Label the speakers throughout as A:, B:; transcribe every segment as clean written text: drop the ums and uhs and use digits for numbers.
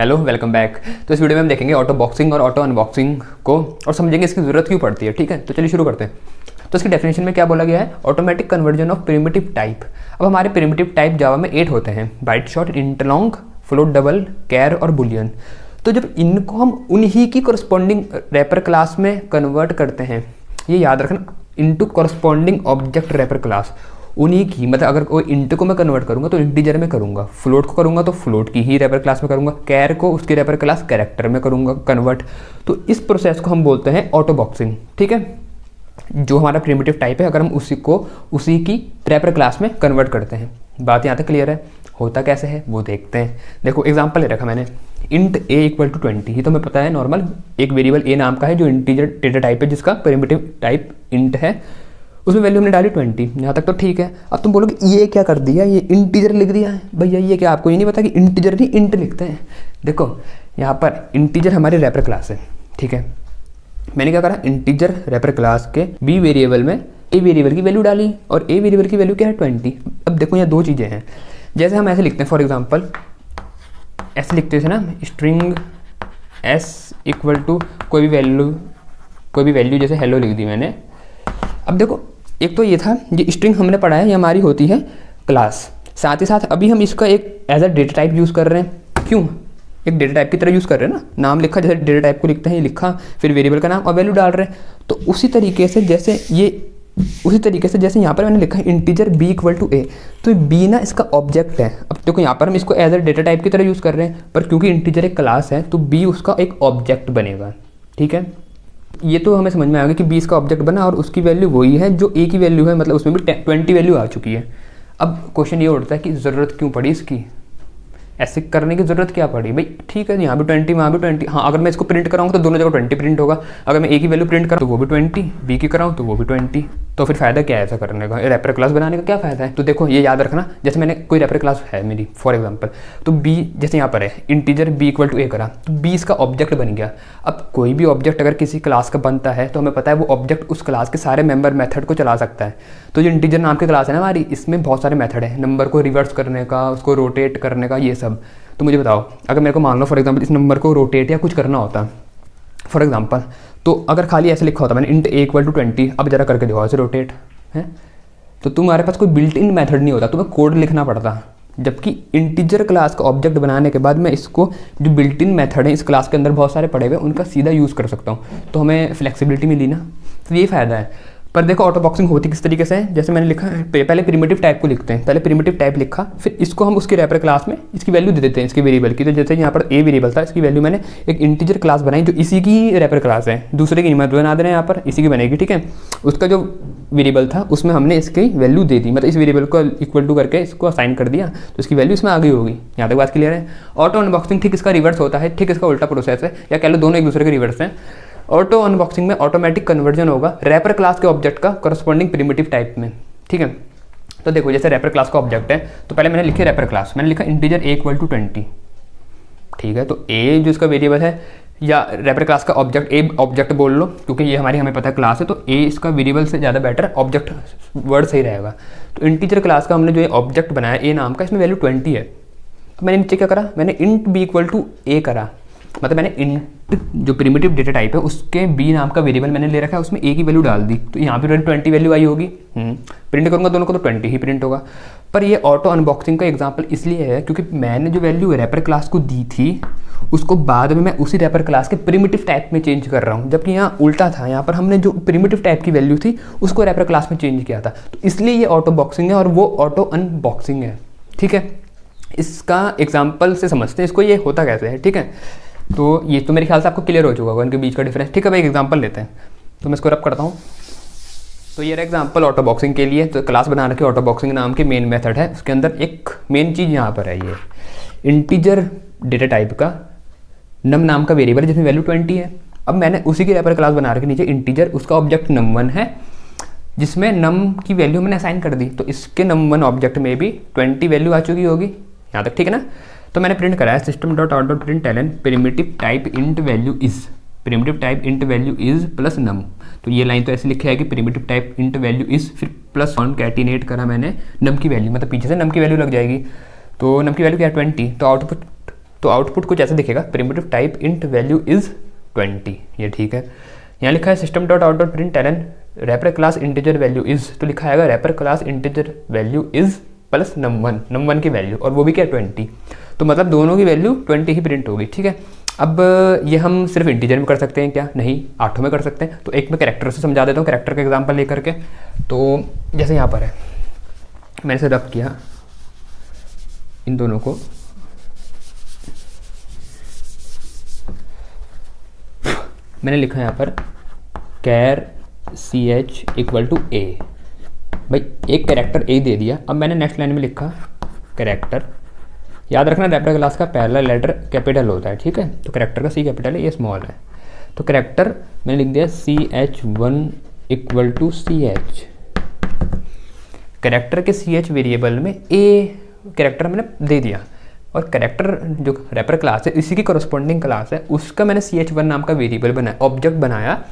A: Hello welcome back. तो इस video में हम देखेंगे ऑटो बॉक्सिंग और ऑटो अनबॉक्सिंग को और समझेंगे इसकी ज़रूरत क्यों पड़ती है। ठीक है, तो चलिए शुरू करते हैं। तो इसकी डेफिनेशन में क्या बोला गया है, automatic conversion of primitive type. अब हमारे प्रिमिटिव टाइप जावा में 8 होते हैं, byte short, int long, float double, char और बुलियन। तो जब इनको हम उन्हीं की कोरस्पॉन्डिंग रैपर क्लास में कन्वर्ट करते हैं, ये याद रखना, into corresponding object wrapper class, उन्हीं की, मतलब अगर कोई इंट को मैं कन्वर्ट करूंगा तो इंटीजर में करूंगा, फ्लोट को करूंगा तो फ्लोट की ही रैपर क्लास में करूंगा, कैर को उसकी रैपर क्लास कैरेक्टर में करूंगा कन्वर्ट। तो इस प्रोसेस को हम बोलते हैं ऑटो बॉक्सिंग। ठीक है, जो हमारा प्रिमिटिव टाइप है, अगर हम उसी की रैपर क्लास में कन्वर्ट करते हैं। बात यहाँ तक क्लियर है? होता कैसे है वो देखते हैं। देखो एग्जाम्पल ले रखा मैंने, इंट ए इक्वल टू 20, ये तो हमें पता है नॉर्मल एक वेरिएबल ए नाम का है जो इंटीजर डेटा टाइप है, जिसका प्रिमिटिव टाइप इंट है, उसमें वैल्यू हमने डाली 20। यहाँ तक तो ठीक है। अब तुम बोलोगे ये क्या कर दिया, ये इंटीजर लिख दिया है। भैया ये क्या आपको ये नहीं पता कि इंटीजर नहीं इंट लिखते हैं? देखो यहाँ पर इंटीजर हमारी रैपर क्लास है। ठीक है, मैंने क्या करा, इंटीजर रैपर क्लास के बी वेरिएबल में ए वेरिएबल की वैल्यू डाली और ए वेरिएबल की वैल्यू क्या है 20। अब देखो यहाँ दो चीज़ें हैं, जैसे हम ऐसे लिखते हैं, फॉर एग्जाम्पल ऐसे लिखते थे ना, स्ट्रिंग एस इक्वल टू कोई भी वैल्यू जैसे हेलो लिख दी मैंने। अब देखो एक तो ये था, ये स्ट्रिंग हमने पढ़ा है, ये हमारी होती है क्लास, साथ ही साथ अभी हम इसका एक as a data type use कर रहे हैं। क्यों? एक डेटा टाइप की तरह यूज़ कर रहे हैं ना, नाम लिखा जैसे डेटा टाइप को लिखते हैं, ये लिखा, फिर वेरिएबल का नाम और वैल्यू डाल रहे हैं। तो उसी तरीके से जैसे यहाँ पर मैंने लिखा है इंटीजर बी इक्वल टू ए, तो बी ना इसका ऑब्जेक्ट है। अब देखो यहाँ पर हम इसको एज अ डेटा टाइप की तरह यूज़ कर रहे हैं, पर क्योंकि इंटीजर एक क्लास है तो बी उसका एक ऑब्जेक्ट बनेगा। ठीक है, ये तो हमें समझ में आ गया कि 20 का ऑब्जेक्ट बना और उसकी वैल्यू वही है जो ए की वैल्यू है, मतलब उसमें भी 20 वैल्यू आ चुकी है। अब क्वेश्चन ये उठता है कि ज़रूरत क्यों पड़ी इसकी, ऐसे करने की ज़रूरत क्या पड़ी? भाई ठीक है, यहाँ भी 20 वहाँ भी 20। हाँ, अगर मैं इसको प्रिंट कराऊँ तो दोनों जगह 20 प्रिंट होगा। अगर मैं ए की वैल्यू प्रिंट कराऊँ तो वो भी 20, बी की कराऊँ तो वो भी 20। तो फिर फ़ायदा क्या है ऐसा करने का, रैपर क्लास बनाने का क्या फ़ायदा है? तो देखो ये याद रखना, जैसे मैंने कोई रैपर क्लास है मेरी फॉर एग्जाम्पल, तो बी जैसे यहाँ पर है इंटीजर बी इक्वल टू ए करा, तो बी इसका ऑब्जेक्ट बन गया। अब कोई भी ऑब्जेक्ट अगर किसी क्लास का बनता है तो हमें पता है वो ऑब्जेक्ट उस क्लास के सारे मेंबर मेथड को चला सकता है। तो जो इंटीजर नाम की क्लास है ना हमारी, इसमें बहुत सारे मेथड है, नंबर को रिवर्स करने का, उसको रोटेट करने का, ये सब। तो मुझे बताओ, अगर मेरे को मान लो फॉर एग्जांपल इस नंबर को रोटेट या कुछ करना होता फॉर एग्जांपल, तो अगर खाली ऐसे लिखा होता मैंने इंट ए इक्वल टू 20, अब जरा करके दिखाओ ऐसे रोटेट है, तो तुम्हारे पास कोई बिल्ट इन मेथड नहीं होता, तुम्हें कोड लिखना पड़ता। जबकि इंटीजर क्लास का ऑब्जेक्ट बनाने के बाद मैं इसको जो बिल्ट इन मेथड है इस क्लास के अंदर बहुत सारे पड़े हुए, उनका सीधा यूज़ कर सकता हूँ। तो हमें फ्लेक्सिबिलिटी मिली ना, तो ये फ़ायदा है। पर देखो ऑटो बॉक्सिंग होती किस तरीके से है, जैसे मैंने लिखा पहले प्रिमिटिव टाइप को लिखते हैं, पहले प्रिमिटिव टाइप लिखा, फिर इसको हम उसकी रैपर क्लास में इसकी वैल्यू दे देते हैं, इसके वेरिएबल की। तो जैसे यहाँ पर ए वेरिएबल था, इसकी वैल्यू मैंने एक इंटीजर क्लास बनाई जो इसी की रैपर क्लास है, दूसरे की मत बना दे रहे हैं, यहाँ पर इसी की बनेगी। ठीक है, उसका जो वेरिएबल था उसमें हमने इसकी वैल्यू दे दी, मतलब इस वेरिएबल को इक्वल टू करके इसको असाइन कर दिया, तो इसकी वैल्यू इसमें आ गई होगी। यहाँ तक बात क्लियर है? ऑटो अनबॉक्सिंग ठीक इसका रिवर्स होता है, ठीक इसका उल्टा प्रोसेस है, या कह लो दोनों एक दूसरे के रिवर्स हैं। ऑटो अनबॉक्सिंग में ऑटोमेटिक कन्वर्जन होगा रैपर क्लास के ऑब्जेक्ट का करस्पॉन्डिंग प्रिमिटिव टाइप में। ठीक है, तो देखो जैसे रैपर क्लास का ऑब्जेक्ट है, तो पहले मैंने लिखी रैपर क्लास, मैंने लिखा इंटीजर ए इक्वल टू 20। ठीक है, तो ए जो इसका वेरिएबल है, या रैपर क्लास का ऑब्जेक्ट ए ऑब्जेक्ट बोल लो, क्योंकि ये हमारी हमें पता है क्लास है, तो ए इसका वेरिएबल से ज़्यादा बेटर ऑब्जेक्ट वर्ड सही रहेगा। तो इंटीजर क्लास का हमने जो ऑब्जेक्ट बनाया ए नाम का, इसमें वैल्यू 20 है। तो मैंने नीचे क्या करा, मैंने इंट बी इक्वल टू ए करा, मतलब मैंने इंट जो प्रिमिटिव डेटा टाइप है उसके बी नाम का वेरिएबल मैंने ले रखा है, उसमें ए की वैल्यू डाल दी, तो यहाँ पे 20 वैल्यू आई होगी। प्रिंट करूँगा दोनों को तो 20 ही प्रिंट होगा। पर ये ऑटो अनबॉक्सिंग का एग्जांपल इसलिए है क्योंकि मैंने जो वैल्यू रैपर क्लास को दी थी उसको बाद में मैं उसी रैपर क्लास के प्रिमिटिव टाइप में चेंज कर रहा हूँ, जबकि यहाँ उल्टा था, यहाँ पर हमने जो प्रिमिटिव टाइप की वैल्यू थी उसको रैपर क्लास में चेंज किया था। तो इसलिए ये ऑटो बॉक्सिंग है और वो ऑटो अनबॉक्सिंग है। ठीक है, इसका एग्जाम्पल से समझते हैं इसको, ये होता कैसे है। ठीक है, तो ये तो मेरे ख्याल से आपको क्लियर हो चुका होगा इनके बीच का डिफरेंस। ठीक है भाई, एग्जांपल लेते हैं, तो मैं इसको रब करता हूँ। तो ये एग्जांपल ऑटो बॉक्सिंग के लिए, तो क्लास बना रखी ऑटो बॉक्सिंग नाम की मेन मेथड है, उसके अंदर एक मेन चीज़ यहाँ पर है, ये इंटीजर डेटा टाइप का नम नाम का वेरिएबल जिसमें वैल्यू 20 है। अब मैंने उसी की रैपर क्लास बना रखी नीचे इंटीजर, उसका ऑब्जेक्ट num1 है जिसमें नम की वैल्यू मैंने असाइन कर दी, तो इसके num1 ऑब्जेक्ट में भी 20 वैल्यू आ चुकी होगी। यहाँ तक ठीक है ना? तो मैंने प्रिंट कराया system dot out dot print ln primitive type int value is, primitive type int value is plus num. तो ये लाइन तो ऐसे लिखी है कि primitive type int value is, फिर प्लस कॉन्कैटिनेट करा मैंने नम की वैल्यू, मतलब पीछे से नम की वैल्यू लग जाएगी। तो नम की वैल्यू क्या है 20, तो आउटपुट तो आउटपुट कुछ ऐसा दिखेगा, primitive type int value is 20, ये ठीक है। यहाँ लिखा है system dot out dot print ln wrapper class integer value is, तो लिखा आएगा wrapper class integer value is plus num1 की वैल्यू, और वो भी क्या 20, तो मतलब दोनों की वैल्यू 20 ही प्रिंट होगी, ठीक है। अब ये हम सिर्फ इंटीजर में कर सकते हैं क्या? नहीं, आठों में कर सकते हैं। तो एक मैं कैरेक्टर से समझा देता हूँ, कैरेक्टर का एग्जांपल लेकर के। तो जैसे यहाँ पर है, मैंने इसे रब किया इन दोनों को, मैंने लिखा यहाँ पर कैर ch इक्वल टू a, भाई एक कैरेक्टर a दे दिया। अब मैंने नेक्स्ट लाइन में लिखा कैरेक्टर, याद रखना रैपर क्लास का पहला लेटर कैपिटल होता है, ठीक है। तो कैरेक्टर का C कैपिटल है, ये स्मॉल है। तो कैरेक्टर मैंने लिख दिया ch1 equal to ch, character के ch वेरिएबल में a कैरेक्टर मैंने दे दिया, और कैरेक्टर जो रैपर क्लास है इसी की करस्पॉन्डिंग क्लास है, उसका मैंने ch1 नाम का वेरिएबल बनाया, ऑब्जेक्ट बनाया,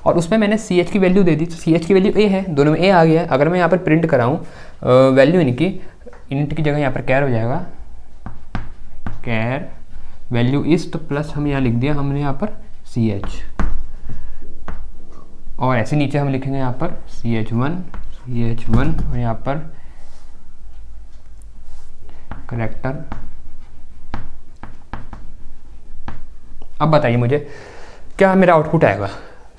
A: और उसमें मैंने ch की वैल्यू दे दी। तो ch की वैल्यू a है, दोनों में a आ गया है। अगर मैं यहाँ पर प्रिंट कराऊँ वैल्यू इनकी, इंट की जगह यहाँ पर कैर हो जाएगा, कैर वैल्यू इस, तो प्लस हम यहाँ लिख दिया हमने यहाँ पर ch, और ऐसे नीचे हम लिखेंगे यहाँ पर ch1 और यहाँ पर कैरेक्टर। अब बताइए मुझे क्या मेरा आउटपुट आएगा?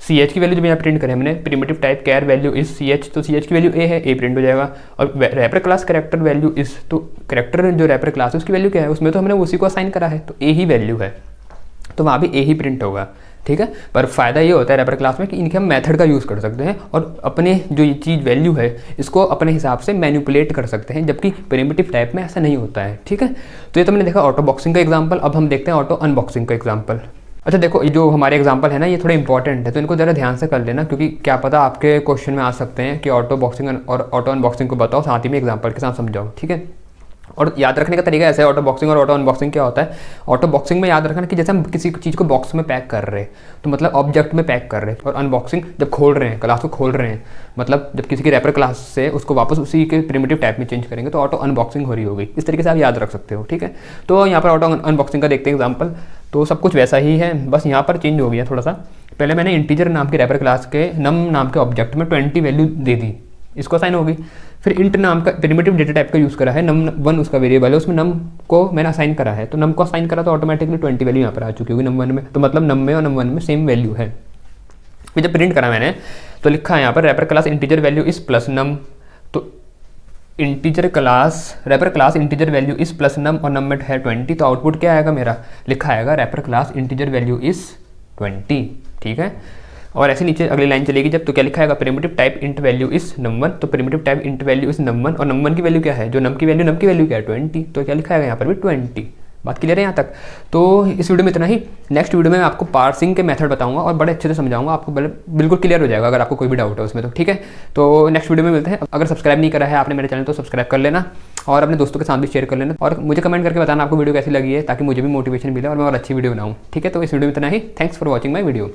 A: ch की वैल्यू जब यहाँ प्रिंट करें हमने, primitive type char value is ch, तो ch की वैल्यू a है, a प्रिंट हो जाएगा। और wrapper class character value is, तो कैरेक्टर जो रैपर क्लास है उसकी वैल्यू क्या है? उसमें तो हमने उसी को असाइन करा है, तो a ही वैल्यू है, तो वहाँ भी a ही प्रिंट होगा, ठीक है। पर फ़ायदा ये होता है रैपर क्लास में कि इनके हम मेथड का यूज़ कर सकते हैं और अपने जो ये चीज़ वैल्यू है इसको अपने हिसाब से मैनिपुलेट कर सकते हैं, जबकि प्रिमिटिव टाइप में ऐसा नहीं होता है, ठीक है। तो ये तो मैंने देखा ऑटो बॉक्सिंग का एग्जाम्पल। अब हम देखते हैं ऑटो अनबॉक्सिंग का एग्जाम्पल। अच्छा देखो, ये जो हमारे एग्जाम्पल है ना, ये थोड़े इंपॉर्टेंट है, तो इनको ज़रा ध्यान से कर लेना, क्योंकि क्या पता आपके क्वेश्चन में आ सकते हैं कि ऑटो बॉक्सिंग और ऑटो अनबॉक्सिंग को बताओ, साथ ही में एग्जाम्पल के साथ समझाओ, ठीक है। और याद रखने का तरीका ऐसा है, ऑटो बॉक्सिंग और ऑटो अनबॉक्सिंग क्या होता है? ऑटो बॉक्सिंग में याद रखना कि जैसे हम किसी चीज़ को बॉक्स में पैक कर रहे हैं, तो मतलब ऑब्जेक्ट में पैक कर रहे हैं, और अनबॉक्सिंग जब खोल रहे हैं, क्लास को खोल रहे हैं, मतलब जब किसी की रैपर क्लास से उसको वापस उसी के प्रिमिटिव टाइप में चेंज करेंगे, तो ऑटो अनबॉक्सिंग हो रही होगी। इस तरीके से आप याद रख सकते हो, ठीक है। तो यहाँ पर ऑटो अनबॉक्सिंग का देखते हैं एग्जाम्पल। तो सब कुछ वैसा ही है, बस यहाँ पर चेंज हो गया थोड़ा सा। पहले मैंने इंटीजर नाम के रैपर क्लास के नम नाम के ऑब्जेक्ट में 20 वैल्यू दे दी, इसको असाइन होगी। फिर इंट नाम का प्रिमिटिव डेटा टाइप का यूज़ करा है, num1 उसका वेरिएबल है, उसमें num को मैंने असाइन करा है, तो num को असाइन करा तो ऑटोमेटिकली 20 वैल्यू यहाँ पर आ चुकी होगी num1 में, तो मतलब num में और num1 में सेम वैल्यू है। फिर जब प्रिंट करा मैंने तो लिखा है यहाँ पर wrapper class integer value is plus num, तो integer class wrapper class integer value is plus num और num में है 20, तो आउटपुट क्या आएगा मेरा? लिखा आएगा रैपर क्लास इंटीजर वैल्यू इस 20, ठीक है। और ऐसे नीचे अगली लाइन चलेगी जब, तो क्या लिखा है? प्रिमिटिव टाइप इंट वैल्यू इस num1, तो प्रिमिटिव टाइप इंट वैल्यू इस num1, और num1 की वैल्यू क्या है? जो num की वैल्यू क्या है? 20, तो क्या लिखा है यहाँ पर भी 20। बात क्लियर है यहाँ तक? तो इस वीडियो में इतना ही। नेक्स्ट वीडियो में मैं आपको पार्सिंग के मेथड बताऊंगा और बड़े अच्छे से समझाऊंगा, आपको बिल्कुल क्लियर हो जाएगा अगर आपको कोई भी डाउट है उसमें, तो ठीक है। तो नेक्स्ट वीडियो में मिलते हैं। अगर सब्सक्राइब नहीं करा है आपने मेरे चैनल तो सब्सक्राइब कर लेना, और अपने दोस्तों के साथ भी शेयर कर लेना, और मुझे कमेंट करके बताना आपको वीडियो कैसी लगी है, ताकि मुझे भी मोटिवेशन मिले और मैं और अच्छी वीडियो बनाऊँ, ठीक है। तो इस वीडियो में इतना ही। Thanks for watching my video.